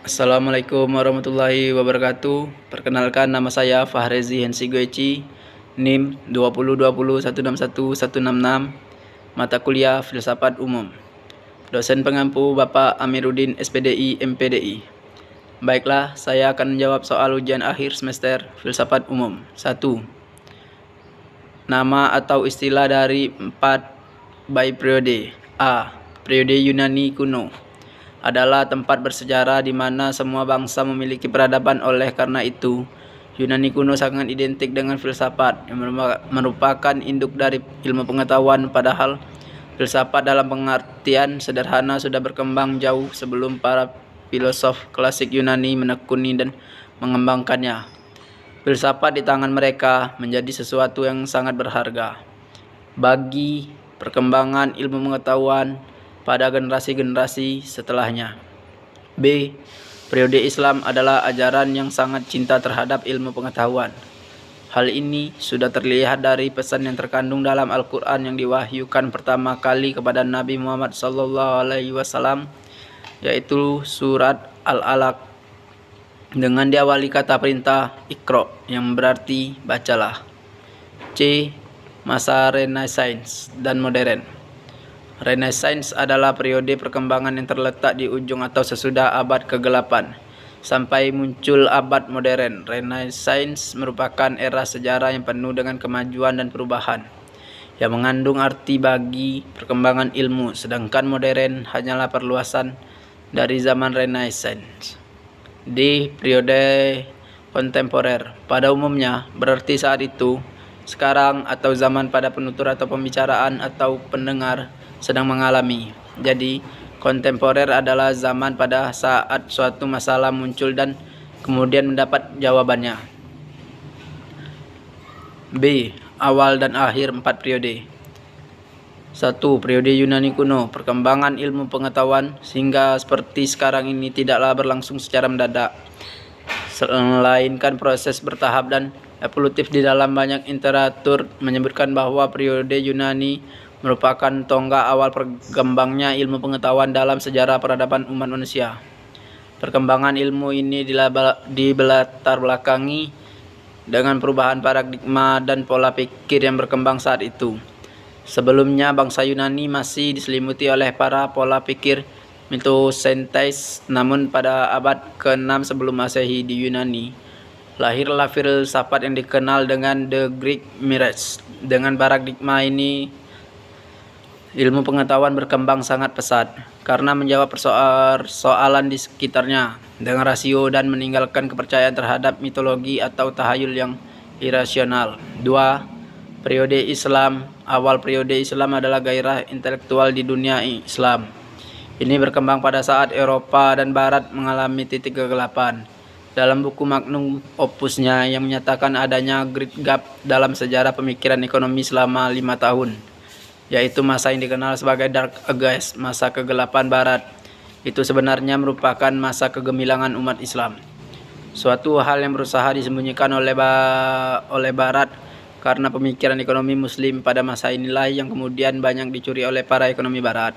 Assalamualaikum warahmatullahi wabarakatuh. Perkenalkan, nama saya Fahrezi Hensi Goeci, NIM 2020161166, mata kuliah Filsafat Umum. Dosen pengampu Bapak Amiruddin SPDI MPDI. Baiklah, saya akan menjawab soal ujian akhir semester Filsafat Umum. 1. Nama atau istilah dari 4 by periode. A. Periode Yunani kuno adalah tempat bersejarah di mana semua bangsa memiliki peradaban. Oleh karena itu, Yunani kuno sangat identik dengan filsafat yang merupakan induk dari ilmu pengetahuan, padahal filsafat dalam pengertian sederhana sudah berkembang jauh sebelum para filosof klasik Yunani menekuni dan mengembangkannya. Filsafat di tangan mereka menjadi sesuatu yang sangat berharga bagi perkembangan ilmu pengetahuan pada generasi-generasi setelahnya. B. Periode Islam adalah ajaran yang sangat cinta terhadap ilmu pengetahuan. Hal ini sudah terlihat dari pesan yang terkandung dalam Al-Quran yang diwahyukan pertama kali kepada Nabi Muhammad SAW, yaitu surat Al-Alaq, dengan diawali kata perintah Iqra yang berarti bacalah. C. Masa Renaissance dan modern. Renaissance adalah periode perkembangan yang terletak di ujung atau sesudah abad ke-8 sampai muncul abad modern. Renaissance merupakan era sejarah yang penuh dengan kemajuan dan perubahan yang mengandung arti bagi perkembangan ilmu, sedangkan modern hanyalah perluasan dari zaman Renaissance. D. Periode kontemporer. Pada umumnya berarti saat itu, sekarang, atau zaman pada penutur atau pembicaraan atau pendengar sedang mengalami. Jadi, kontemporer adalah zaman pada saat suatu masalah muncul dan kemudian mendapat jawabannya. B. Awal dan akhir 4 periode. 1. Periode Yunani kuno. Perkembangan ilmu pengetahuan sehingga seperti sekarang ini tidaklah berlangsung secara mendadak, melainkan proses bertahap dan evolutif. Di dalam banyak literatur menyebutkan bahwa periode Yunani merupakan tonggak awal berkembangnya ilmu pengetahuan dalam sejarah peradaban umat manusia. Perkembangan ilmu ini dilatar belakangi dengan perubahan paradigma dan pola pikir yang berkembang saat itu. Sebelumnya, bangsa Yunani masih diselimuti oleh para pola pikir mitosentris, namun pada abad ke-6 sebelum Masehi di Yunani, lahirlah filsafat yang dikenal dengan The Greek Mirage. Dengan paradigma ini, ilmu pengetahuan berkembang sangat pesat karena menjawab persoalan di sekitarnya dengan rasio dan meninggalkan kepercayaan terhadap mitologi atau tahayul yang irasional. 2. Periode Islam. Awal periode Islam adalah gairah intelektual di dunia Islam. Ini berkembang pada saat Eropa dan Barat mengalami titik kegelapan. Dalam buku magnum opusnya yang menyatakan adanya Great Gap dalam sejarah pemikiran ekonomi selama 5 tahun, yaitu masa yang dikenal sebagai Dark Ages, masa kegelapan Barat. Itu sebenarnya merupakan masa kegemilangan umat Islam, suatu hal yang berusaha disembunyikan oleh Barat karena pemikiran ekonomi Muslim pada masa inilah yang kemudian banyak dicuri oleh para ekonomi Barat.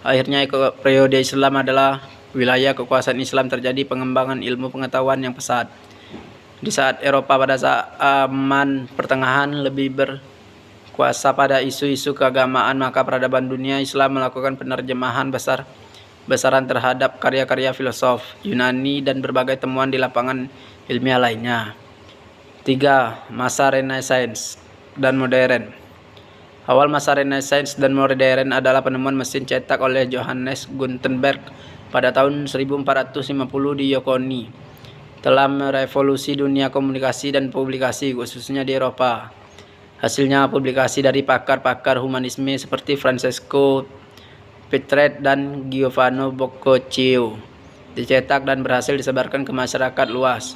Akhirnya periode Islam adalah wilayah kekuasaan Islam, terjadi pengembangan ilmu pengetahuan yang pesat. Di saat Eropa pada zaman pertengahan lebih berkuasa pada isu-isu keagamaan, maka peradaban dunia Islam melakukan penerjemahan besar-besaran terhadap karya-karya filosof Yunani dan berbagai temuan di lapangan ilmiah lainnya. 3. Masa Renaissance dan modern. Awal masa Renaissance dan modern adalah penemuan mesin cetak oleh Johannes Gutenberg pada tahun 1450 di Yokoni. Telah merevolusi dunia komunikasi dan publikasi, khususnya di Eropa. Hasilnya publikasi dari pakar-pakar humanisme seperti Francesco Petrarch dan Giovanni Boccaccio dicetak dan berhasil disebarkan ke masyarakat luas.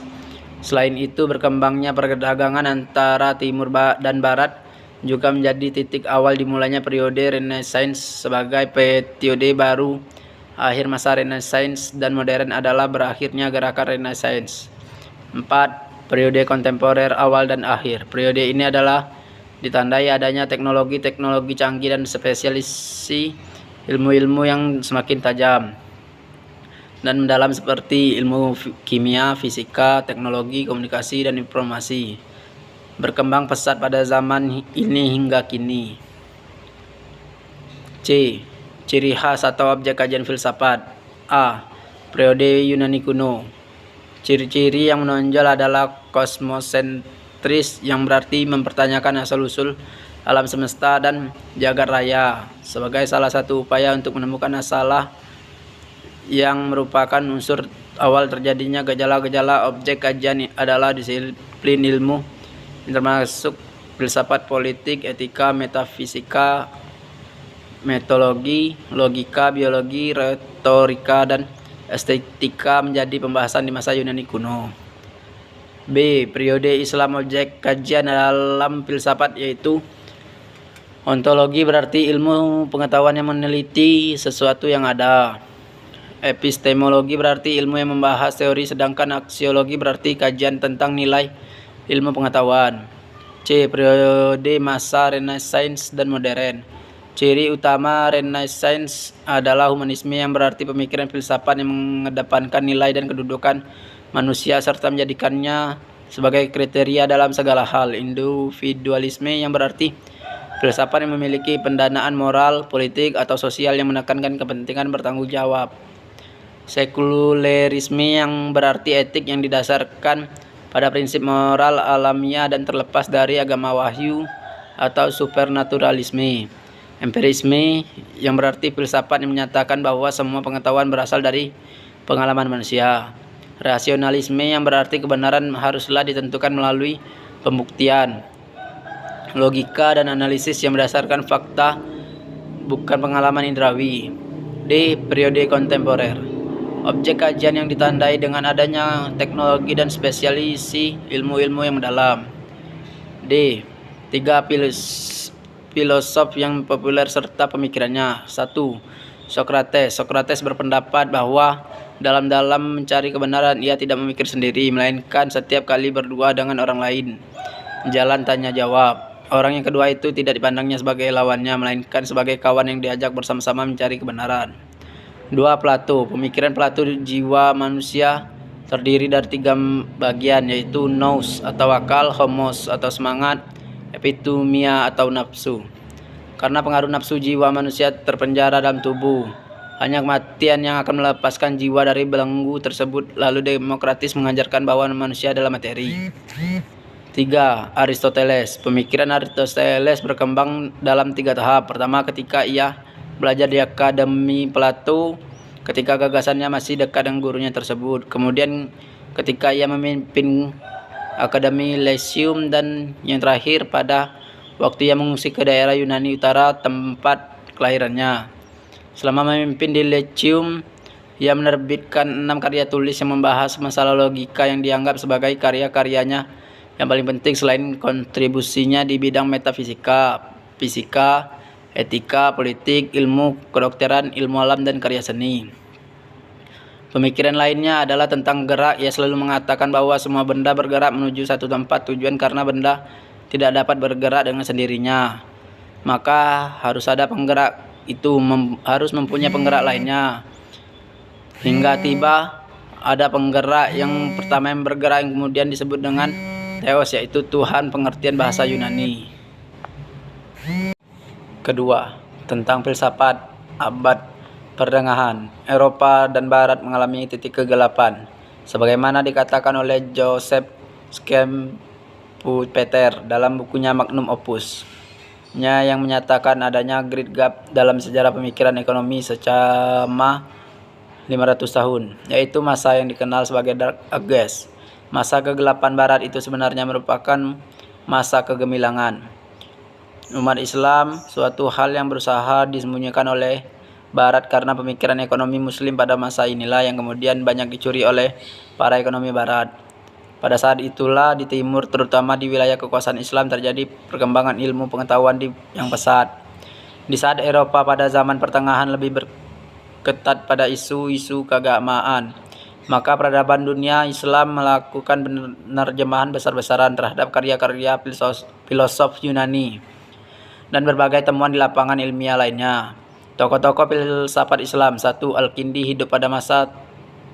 Selain itu, berkembangnya perdagangan antara timur dan barat juga menjadi titik awal dimulainya periode Renaissance sebagai periode baru. Akhir masa Renaissance dan modern adalah berakhirnya gerakan Renaissance. 4. Periode kontemporer. Awal dan akhir periode ini adalah ditandai adanya teknologi-teknologi canggih dan spesialisasi ilmu-ilmu yang semakin tajam. dan mendalam seperti ilmu kimia, fisika, teknologi, komunikasi, dan informasi. Berkembang pesat pada zaman ini hingga kini. C. Ciri khas atau objek kajian filsafat. A. Periode Yunani kuno. Ciri-ciri yang menonjol adalah kosmosentris, yang berarti mempertanyakan asal-usul alam semesta dan jagat raya sebagai salah satu upaya untuk menemukan masalah yang merupakan unsur awal terjadinya gejala-gejala objek kajian adalah disiplin ilmu, termasuk filsafat, politik, etika, metafisika, metodologi, logika, biologi, retorika, dan estetika menjadi pembahasan di masa Yunani kuno. B. Periode Islam. Objek kajian dalam filsafat yaitu ontologi, berarti ilmu pengetahuan yang meneliti sesuatu yang ada. Epistemologi berarti ilmu yang membahas teori, sedangkan aksiologi berarti kajian tentang nilai ilmu pengetahuan. C. Periode masa Renaissance dan modern. Ciri utama Renaissance adalah humanisme, yang berarti pemikiran filsafat yang mengedepankan nilai dan kedudukan manusia serta menjadikannya sebagai kriteria dalam segala hal. Individualisme, yang berarti filsafat yang memiliki pendanaan moral, politik, atau sosial yang menekankan kepentingan bertanggung jawab. Sekularisme, yang berarti etik yang didasarkan pada prinsip moral alamiah dan terlepas dari agama wahyu atau supernaturalisme. Empirisme, yang berarti filsafat yang menyatakan bahwa semua pengetahuan berasal dari pengalaman manusia. Rasionalisme, yang berarti kebenaran haruslah ditentukan melalui pembuktian, logika, dan analisis yang berdasarkan fakta, bukan pengalaman indrawi. D. Periode kontemporer. Objek kajian yang ditandai dengan adanya teknologi dan spesialisasi ilmu-ilmu yang mendalam. D. 3 filosof yang populer serta pemikirannya. 1. Sokrates. Sokrates berpendapat bahwa dalam mencari kebenaran ia tidak memikir sendiri, melainkan setiap kali berdua dengan orang lain, jalan tanya jawab. Orang yang kedua itu tidak dipandangnya sebagai lawannya, melainkan sebagai kawan yang diajak bersama-sama mencari kebenaran. 2. Plato. Pemikiran Plato, jiwa manusia terdiri dari 3 bagian, yaitu nous atau akal, homos atau semangat, epitumia atau nafsu. Karena pengaruh nafsu, jiwa manusia terpenjara dalam tubuh. Hanya kematian yang akan melepaskan jiwa dari belenggu tersebut. Lalu Demokratis mengajarkan bahwa manusia adalah materi. 3. Aristoteles. Pemikiran Aristoteles berkembang dalam 3 tahap. Pertama, ketika ia belajar di Akademi Plato, ketika gagasannya masih dekat dengan gurunya tersebut. Kemudian ketika ia memimpin Akademi Lyceum, dan yang terakhir pada waktu ia mengungsi ke daerah Yunani Utara, tempat kelahirannya. Selama memimpin di Lyceum, ia menerbitkan 6 karya tulis yang membahas masalah logika yang dianggap sebagai karya-karyanya yang paling penting selain kontribusinya di bidang metafisika, fisika, etika, politik, ilmu kedokteran, ilmu alam, dan karya seni. Pemikiran lainnya adalah tentang gerak. Ia selalu mengatakan bahwa semua benda bergerak menuju satu tempat tujuan karena benda tidak dapat bergerak dengan sendirinya. Maka harus ada penggerak itu harus mempunyai penggerak lainnya. Hingga tiba ada penggerak yang pertama yang bergerak yang kemudian disebut dengan Theos, yaitu Tuhan pengertian bahasa Yunani. Kedua, tentang filsafat abad pertengahan. Eropa dan Barat mengalami titik kegelapan, sebagaimana dikatakan oleh Joseph Schumpeter dalam bukunya Magnum Opus-nya, yang menyatakan adanya great gap dalam sejarah pemikiran ekonomi selama 500 tahun, yaitu masa yang dikenal sebagai Dark Ages. Masa kegelapan Barat itu sebenarnya merupakan masa kegemilangan umat Islam, suatu hal yang berusaha disembunyikan oleh Barat karena pemikiran ekonomi Muslim pada masa inilah yang kemudian banyak dicuri oleh para ekonomi Barat. Pada saat itulah di timur, terutama di wilayah kekuasaan Islam, terjadi perkembangan ilmu pengetahuan yang pesat. Di saat Eropa pada zaman pertengahan lebih berketat pada isu-isu keagamaan, maka peradaban dunia Islam melakukan penerjemahan besar-besaran terhadap karya-karya filosof Yunani dan berbagai temuan di lapangan ilmiah lainnya. Tokoh-tokoh filsafat Islam. 1. Al-Kindi hidup pada masa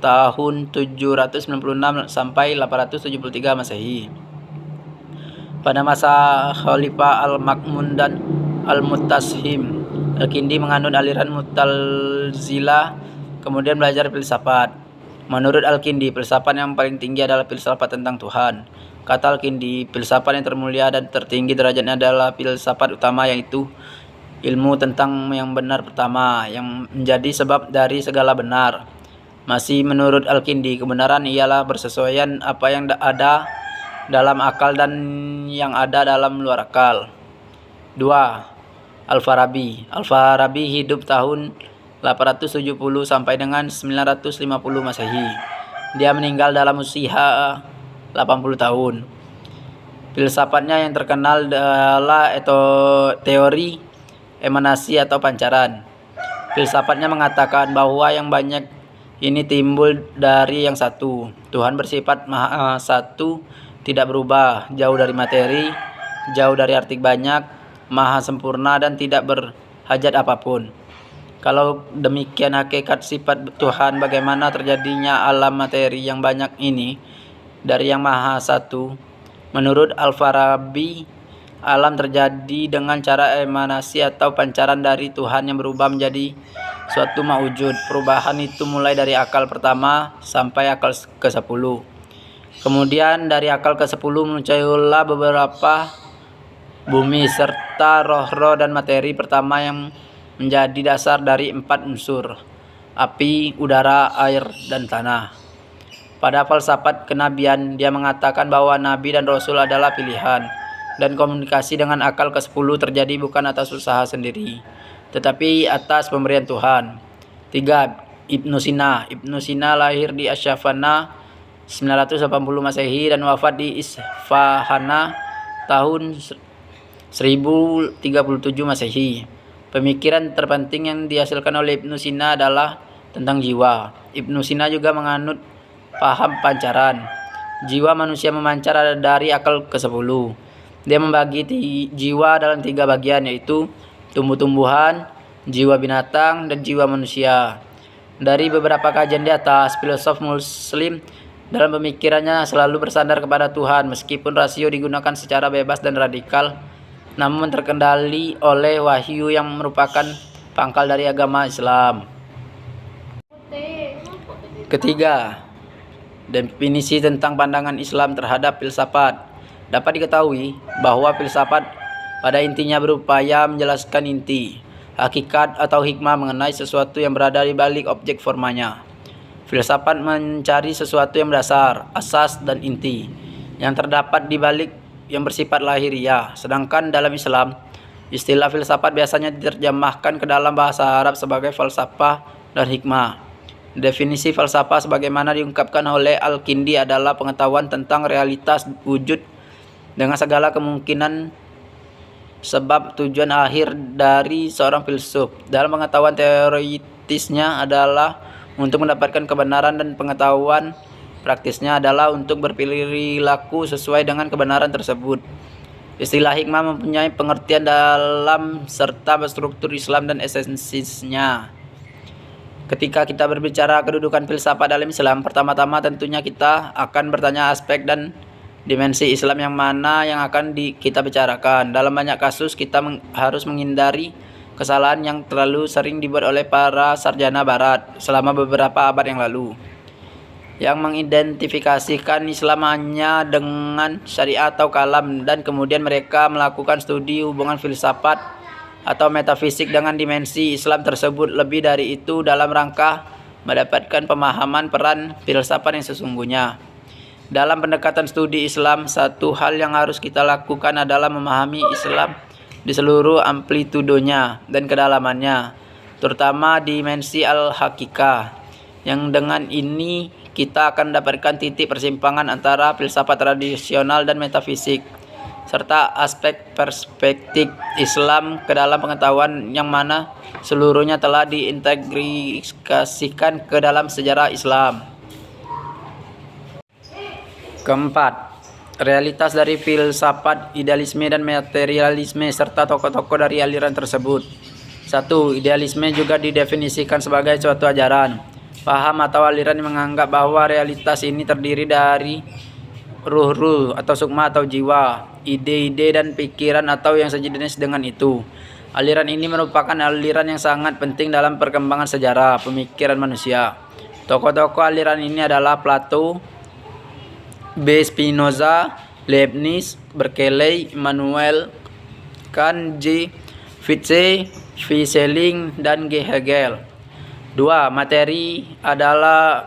tahun 796 sampai 873 Masehi. Pada masa Khalifah Al-Ma'mun dan Al-Mutashim, Al-Kindi menganut aliran Mu'tazilah, kemudian belajar filsafat. Menurut Al-Kindi, filsafat yang paling tinggi adalah filsafat tentang Tuhan. Kata Al-Kindi, filsafat yang termulia dan tertinggi derajatnya adalah filsafat utama, yaitu ilmu tentang yang benar pertama, yang menjadi sebab dari segala benar. Masih menurut Al-Kindi, kebenaran ialah bersesuaian apa yang ada dalam akal dan yang ada dalam luar akal. 2. Al-Farabi. Al-Farabi hidup tahun 870 sampai dengan 950 Masehi. Dia meninggal dalam usia 80 tahun. Filsafatnya yang terkenal adalah teori emanasi atau pancaran. Filsafatnya mengatakan bahwa yang banyak ini timbul dari yang satu. Tuhan bersifat maha satu, tidak berubah, jauh dari materi, jauh dari arti banyak, maha sempurna dan tidak berhajat apapun. Kalau demikian hakikat sifat Tuhan, bagaimana terjadinya alam materi yang banyak ini dari yang maha satu? Menurut Al-Farabi, alam terjadi dengan cara emanasi atau pancaran dari Tuhan yang berubah menjadi suatu mawujud. Perubahan itu mulai dari akal pertama sampai akal ke-10. Kemudian dari akal ke-10 muncullah beberapa bumi serta roh-roh dan materi pertama yang menjadi dasar dari 4 unsur: api, udara, air, dan tanah. Pada falsafat kenabian, dia mengatakan bahwa nabi dan rasul adalah pilihan, dan komunikasi dengan akal ke-10 terjadi bukan atas usaha sendiri, tetapi atas pemberian Tuhan. 3. Ibnu Sina. Ibnu Sina lahir di Asyafana 980 Masehi dan wafat di Isfahana tahun 1037 Masehi. Pemikiran terpenting yang dihasilkan oleh Ibnu Sina adalah tentang jiwa. Ibnu Sina juga menganut paham pancaran. Jiwa manusia memancar dari akal ke-10. Dia membagi jiwa dalam 3 bagian, yaitu tumbuh-tumbuhan, jiwa binatang, dan jiwa manusia. Dari beberapa kajian di atas, filosof Muslim dalam pemikirannya selalu bersandar kepada Tuhan, meskipun rasio digunakan secara bebas dan radikal, namun terkendali oleh wahyu yang merupakan pangkal dari agama Islam. Ketiga, definisi tentang pandangan Islam terhadap filsafat. Dapat diketahui bahwa filsafat pada intinya berupaya menjelaskan inti, hakikat atau hikmah mengenai sesuatu yang berada di balik objek formanya. Filsafat mencari sesuatu yang dasar, asas, dan inti yang terdapat di balik yang bersifat lahiriah. Sedangkan dalam Islam, istilah filsafat biasanya diterjemahkan ke dalam bahasa Arab sebagai falsafah dan hikmah. Definisi falsafah sebagaimana diungkapkan oleh Al-Kindi adalah pengetahuan tentang realitas wujud dengan segala kemungkinan sebab tujuan akhir dari seorang filsuf. Dalam pengetahuan teoritisnya adalah untuk mendapatkan kebenaran, dan pengetahuan praktisnya adalah untuk berperilaku sesuai dengan kebenaran tersebut. Istilah hikmah mempunyai pengertian dalam serta struktur Islam dan esensinya. Ketika kita berbicara kedudukan filsafat dalam Islam, pertama-tama tentunya kita akan bertanya aspek dan dimensi Islam yang mana yang akan kita bicarakan. Dalam banyak kasus kita harus menghindari kesalahan yang terlalu sering dibuat oleh para sarjana barat selama beberapa abad yang lalu, yang mengidentifikasikan Islam hanya dengan syariat atau kalam, dan kemudian mereka melakukan studi hubungan filsafat atau metafisik dengan dimensi Islam tersebut. Lebih dari itu, dalam rangka mendapatkan pemahaman peran filsafat yang sesungguhnya. Dalam pendekatan studi Islam, satu hal yang harus kita lakukan adalah memahami Islam di seluruh amplitudonya dan kedalamannya, terutama dimensi al-hakikah, yang dengan ini kita akan mendapatkan titik persimpangan antara filsafat tradisional dan metafisik, serta aspek perspektif Islam ke dalam pengetahuan yang mana seluruhnya telah diintegrasikan ke dalam sejarah Islam. Keempat, realitas dari filsafat, idealisme, dan materialisme, serta tokoh-tokoh dari aliran tersebut. 1. Idealisme juga didefinisikan sebagai suatu ajaran Paham atau aliran yang menganggap bahwa realitas ini terdiri dari ruh atau sukma atau jiwa, ide-ide dan pikiran atau yang sejenis dengan itu. Aliran ini merupakan aliran yang sangat penting dalam perkembangan sejarah pemikiran manusia. Tokoh-tokoh aliran ini adalah Plato, B. Spinoza, Leibniz, Berkeley, Immanuel Kant, J. Fichte, V. Schelling, dan G. Hegel. 2.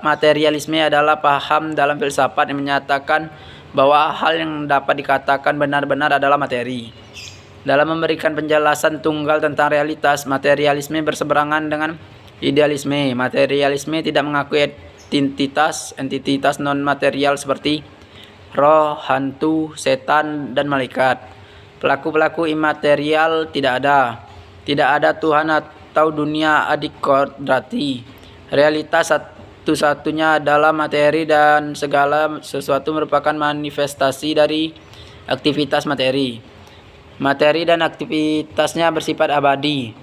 Materialisme adalah paham dalam filsafat yang menyatakan bahwa hal yang dapat dikatakan benar-benar adalah materi. Dalam memberikan penjelasan tunggal tentang realitas, materialisme berseberangan dengan idealisme. Materialisme tidak mengakui entitas non-material seperti roh, hantu, setan, dan malaikat. Pelaku-pelaku imaterial tidak ada. Tidak ada Tuhan atau dunia adikodrati. Realitas satu-satunya adalah materi dan segala sesuatu merupakan manifestasi dari aktivitas materi. Materi dan aktivitasnya bersifat abadi.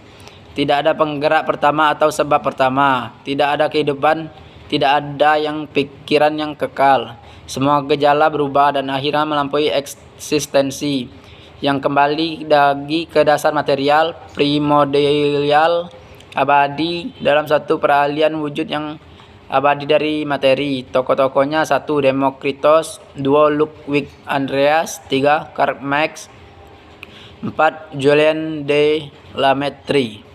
Tidak ada penggerak pertama atau sebab pertama. Tidak ada kehidupan, tidak ada yang pikiran yang kekal. Semua gejala berubah dan akhirnya melampaui eksistensi yang kembali lagi ke dasar material, primordial, abadi dalam satu peralihan wujud yang abadi dari materi. Tokoh-tokohnya 1. Demokritos, 2. Ludwig Andreas, 3. Karl Marx, 4. Julien de la Mettrie.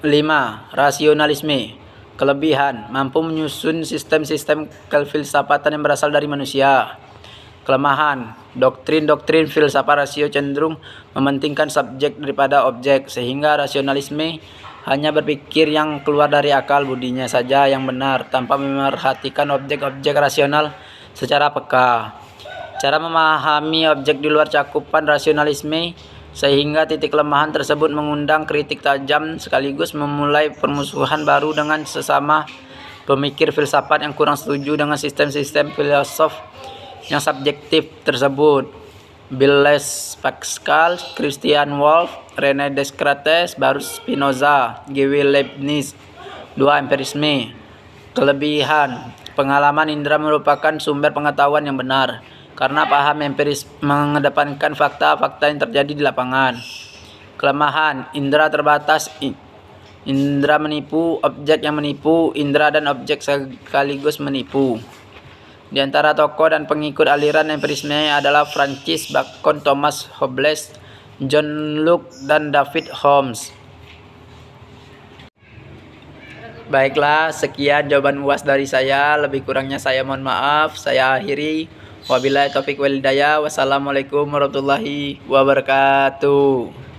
5. Rasionalisme. Kelebihan, mampu menyusun sistem-sistem kefilsafatan yang berasal dari manusia. Kelemahan, doktrin-doktrin filsafat rasio cenderung mementingkan subjek daripada objek, sehingga rasionalisme hanya berpikir yang keluar dari akal budinya saja yang benar, tanpa memerhatikan objek-objek rasional secara peka. Cara memahami objek di luar cakupan rasionalisme, sehingga titik kelemahan tersebut mengundang kritik tajam sekaligus memulai permusuhan baru dengan sesama pemikir filsafat yang kurang setuju dengan sistem-sistem filosof yang subjektif tersebut. Blaise Pascal, Christian Wolff, René Descartes, Baruch Spinoza, G. W. Leibniz. 2. Empirisme. Kelebihan, pengalaman indera merupakan sumber pengetahuan yang benar, karena paham empiris mengedepankan fakta-fakta yang terjadi di lapangan. Kelemahan, indera terbatas. Indera menipu, objek yang menipu, indera dan objek sekaligus menipu. Di antara tokoh dan pengikut aliran empirisme adalah Francis Bacon, Thomas Hobbes, John Locke, dan David Hume. Baiklah, sekian jawaban UAS dari saya. Lebih kurangnya saya mohon maaf. Saya akhiri. Wabillahi taufiq wal hidayah. Wassalamualaikum warahmatullahi wabarakatuh.